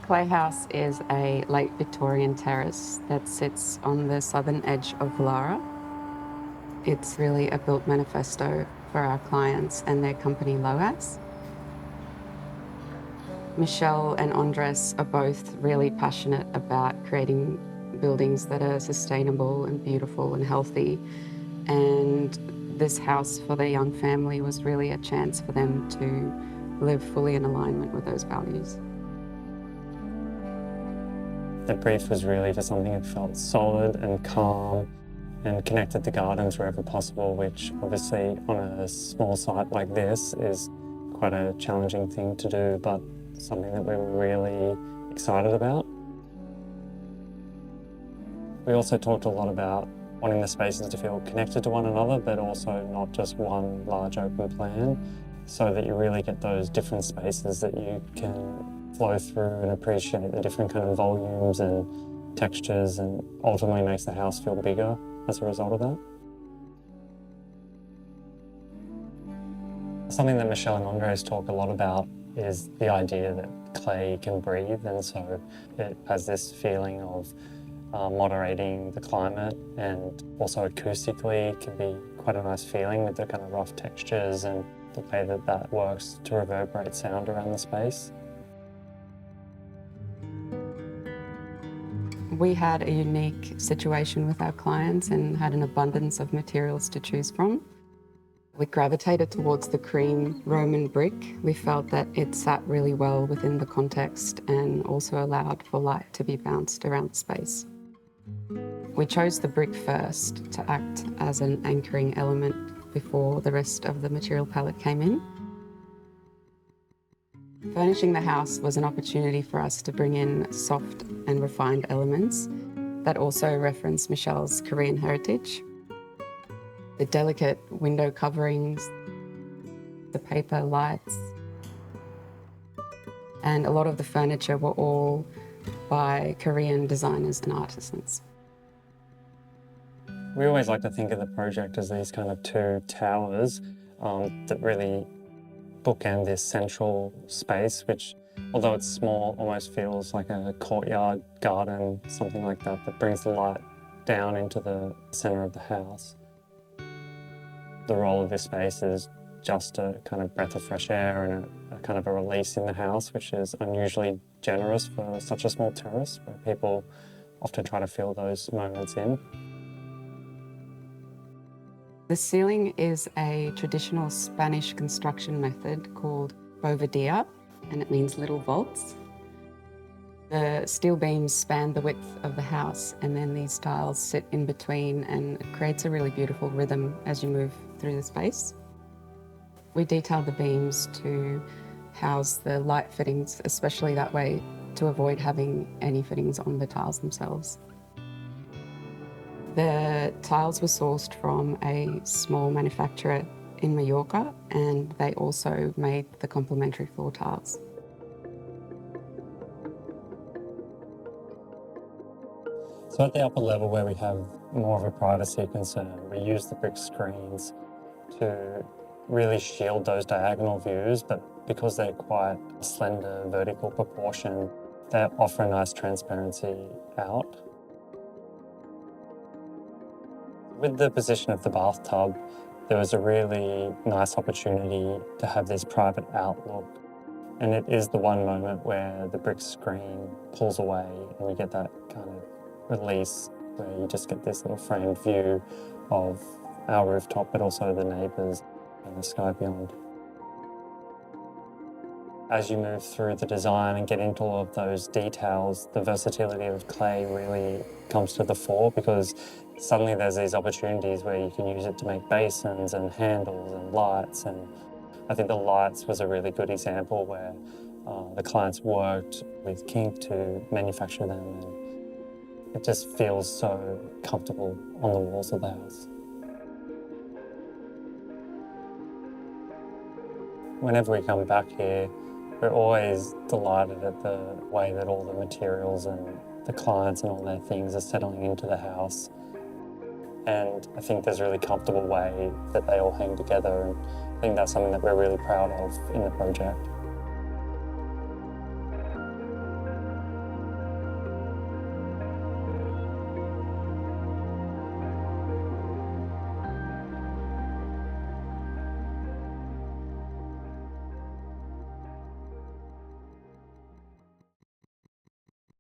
Clay House is a late Victorian terrace that sits on the southern edge of Woollahra. It's really a built manifesto for our clients and their company LOHAS. Pichel and Andreas are both really passionate about creating buildings that are sustainable and beautiful and healthy. And this house for their young family was really a chance for them to live fully in alignment with those values. The brief was really for something that felt solid and calm and connected to gardens wherever possible, which obviously on a small site like this is quite a challenging thing to do, but something that we were really excited about. We also talked a lot about wanting the spaces to feel connected to one another, but also not just one large open plan, so that you really get those different spaces that you can flow through and appreciate the different kind of volumes and textures, and ultimately makes the house feel bigger as a result of that. Something that Michelle and Andreas talk a lot about is the idea that clay can breathe, and so it has this feeling of moderating the climate, and also acoustically can be quite a nice feeling with the kind of rough textures and the way that that works to reverberate sound around the space. We had a unique situation with our clients and had an abundance of materials to choose from. We gravitated towards the cream Roman brick. We felt that it sat really well within the context and also allowed for light to be bounced around the space. We chose the brick first to act as an anchoring element before the rest of the material palette came in. Furnishing the house was an opportunity for us to bring in soft and refined elements that also reference Michelle's Korean heritage. The delicate window coverings, the paper lights, and a lot of the furniture were all by Korean designers and artisans. We always like to think of the project as these kind of two towers that really bookend this central space, which, although it's small, almost feels like a courtyard garden, something like that, that brings the light down into the centre of the house. The role of this space is just a kind of breath of fresh air and a kind of a release in the house, which is unusually generous for such a small terrace, where people often try to fill those moments in. The ceiling is a traditional Spanish construction method called Bovedilla, and it means little vaults. The steel beams span the width of the house, and then these tiles sit in between, and it creates a really beautiful rhythm as you move through the space. We detailed the beams to house the light fittings, especially that way, to avoid having any fittings on the tiles themselves. The tiles were sourced from a small manufacturer in Mallorca, and they also made the complementary floor tiles. So at the upper level, where we have more of a privacy concern, we use the brick screens to really shield those diagonal views, but because they're quite slender vertical proportion, they offer a nice transparency out. With the position of the bathtub, there was a really nice opportunity to have this private outlook. And it is the one moment where the brick screen pulls away and you get that kind of release where you just get this little framed view of our rooftop, but also the neighbours and the sky beyond. As you move through the design and get into all of those details, the versatility of clay really comes to the fore, because suddenly there's these opportunities where you can use it to make basins and handles and lights. And I think the lights was a really good example where the clients worked with kink to manufacture them, and it just feels so comfortable on the walls of the house. Whenever we come back here, we're always delighted at the way that all the materials and the clients and all their things are settling into the house. And I think there's a really comfortable way that they all hang together, and I think that's something that we're really proud of in the project.